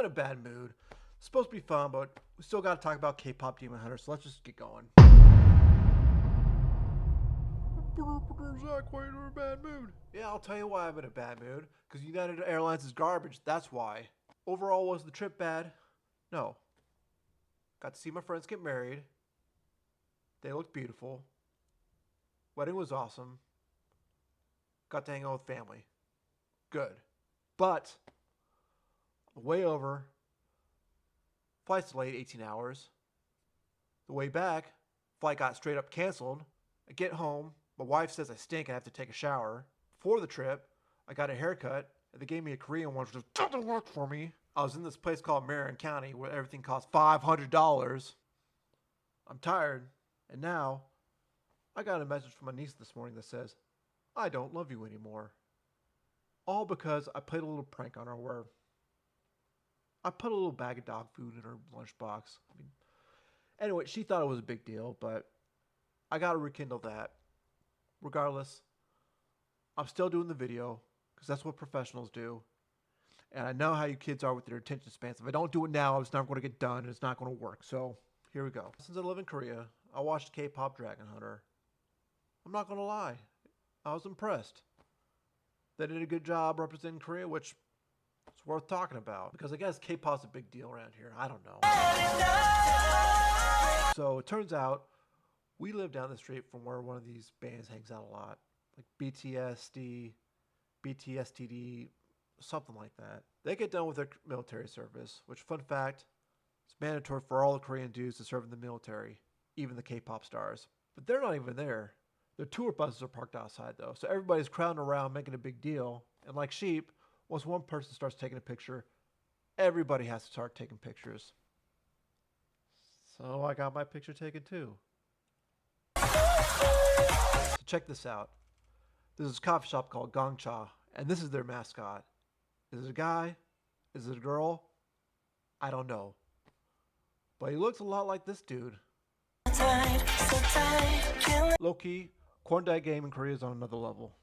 in a bad mood. It's supposed to be fun, but we still got to talk about K-pop Demon Hunter, so let's just get going. Zach, why are you in a bad mood? Yeah, I'll tell you why I'm in a bad mood. Because United Airlines is garbage, that's why. Overall, was the trip bad? No. Got to see my friends get married. They looked beautiful. Wedding was awesome. Got to hang out with family. Good. But, the way over, flight's delayed 18 hours. The way back, flight got straight up canceled. I get home, my wife says I stink and I have to take a shower. Before the trip, I got a haircut, and they gave me a Korean one, which just doesn't work for me. I was in this place called Marion County, where everything costs $500. I'm tired, and now, I got a message from my niece this morning that says, I don't love you anymore. All because I played a little prank on her where I put a little bag of dog food in her lunchbox. Anyway, she thought it was a big deal, but I got to rekindle that. Regardless, I'm still doing the video because that's what professionals do. And I know how you kids are with your attention spans. If I don't do it now, it's never going to get done and it's not going to work. So here we go. Since I live in Korea, I watched K-pop Demon Hunter. I'm not going to lie. I was impressed. They did a good job representing Korea, which is worth talking about. Because I guess K-pop's a big deal around here. I don't know. So it turns out we live down the street from where one of these bands hangs out a lot. Like BTSTD, something like that. They get done with their military service, which, fun fact, it's mandatory for all the Korean dudes to serve in the military, even the K-pop stars. But they're not even there. Their tour buses are parked outside, though, so everybody's crowding around making a big deal. And like sheep, once one person starts taking a picture, everybody has to start taking pictures. So I got my picture taken too. So check this out. There's this coffee shop called Gongcha, and this is their mascot. Is it a guy? Is it a girl? I don't know. But he looks a lot like this dude. Low-key, corn dog game in Korea is on another level.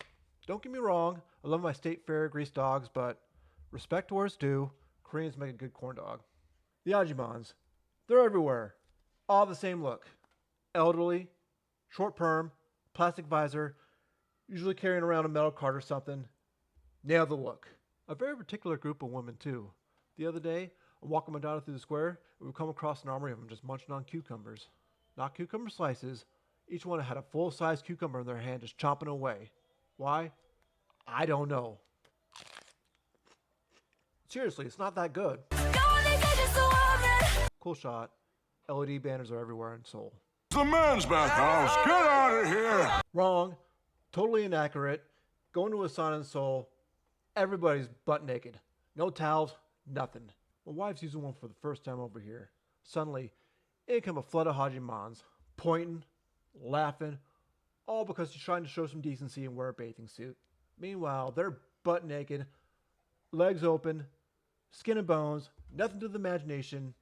Don't get me wrong, I love my state fair greased dogs, but respect where it's due, Koreans make a good corn dog. The Ajimans, they're everywhere. All the same look. Elderly, short perm, plastic visor, usually carrying around a metal cart or something. Nail the look. A very particular group of women too. The other day, I'm walking my daughter through the square, and we come across an armory of them just munching on cucumbers. Not cucumber slices. Each one had a full-size cucumber in their hand just chomping away. Why? I don't know. Seriously, it's not that good. Cool shot. LED banners are everywhere in Seoul. The men's bathhouse. Get out of here. Wrong. Totally inaccurate. Going to a sauna in Seoul, everybody's butt naked. No towels, nothing. My wife's using one for the first time over here. Suddenly, in come a flood of Hajimans, pointing, laughing, all because she's trying to show some decency and wear a bathing suit. Meanwhile, they're butt naked, legs open, skin and bones, nothing to the imagination.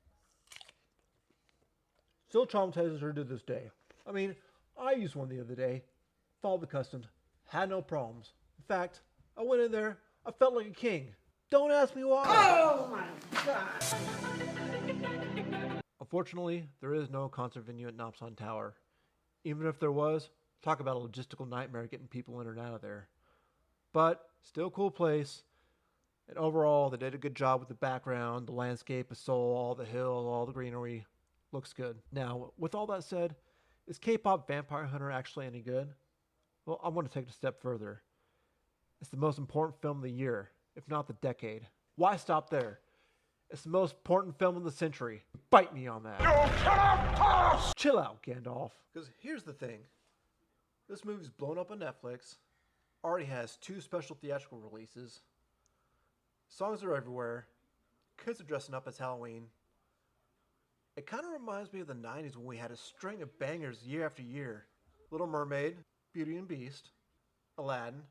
Still traumatizes her to this day. I mean, I used one the other day, followed the customs, had no problems. In fact, I went in there, I felt like a king. Don't ask me why. Oh my God. Unfortunately, there is no concert venue at Namsan Tower. Even if there was, talk about a logistical nightmare getting people in and out of there. But, still a cool place. And overall, they did a good job with the background, the landscape of Seoul, all the hills, all the greenery. Looks good. Now, with all that said, is K-pop Vampire Hunter actually any good? Well, I want to take it a step further. It's the most important film of the year, if not the decade. Why stop there? It's the most important film of the century. Bite me on that. Chill out, Gandalf. Because here's the thing. This movie's blown up on Netflix. Already has 2 special theatrical releases. Songs are everywhere. Kids are dressing up as Halloween. It kind of reminds me of the 90s when we had a string of bangers year after year. Little Mermaid, Beauty and Beast, Aladdin,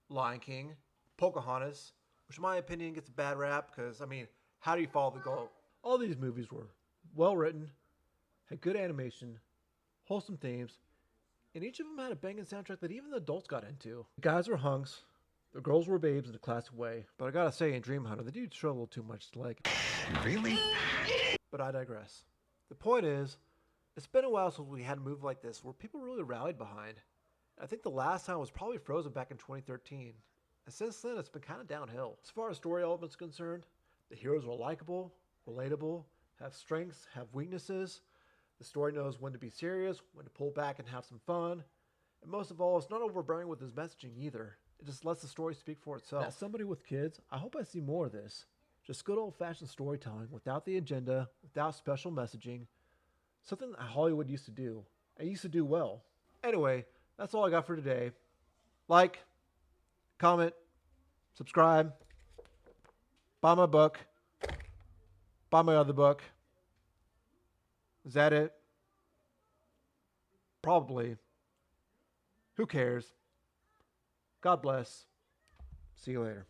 Lion King, Pocahontas, which in my opinion gets a bad rap because, I mean, how do you follow the goal? All these movies were well written, had good animation, wholesome themes, and each of them had a banging soundtrack that even the adults got into. The guys were hunks, The girls were babes in a classic way, but I gotta say, in Dream Hunter, the dude struggled too much to like it. Really? But I digress. The point is, it's been a while since we had a move like this where people really rallied behind. I think the last time was probably Frozen back in 2013. And since then, it's been kind of downhill. As far as story elements concerned, the heroes are likable, relatable, have strengths, have weaknesses. The story knows when to be serious, when to pull back and have some fun. And most of all, it's not overbearing with its messaging either. It just lets the story speak for itself. As somebody with kids, I hope I see more of this. Just good old-fashioned storytelling without the agenda, without special messaging. Something that Hollywood used to do, and used to do well. Anyway, that's all I got for today. Like, comment, subscribe, buy my book, buy my other book. Is that it? Probably. Who cares? God bless. See you later.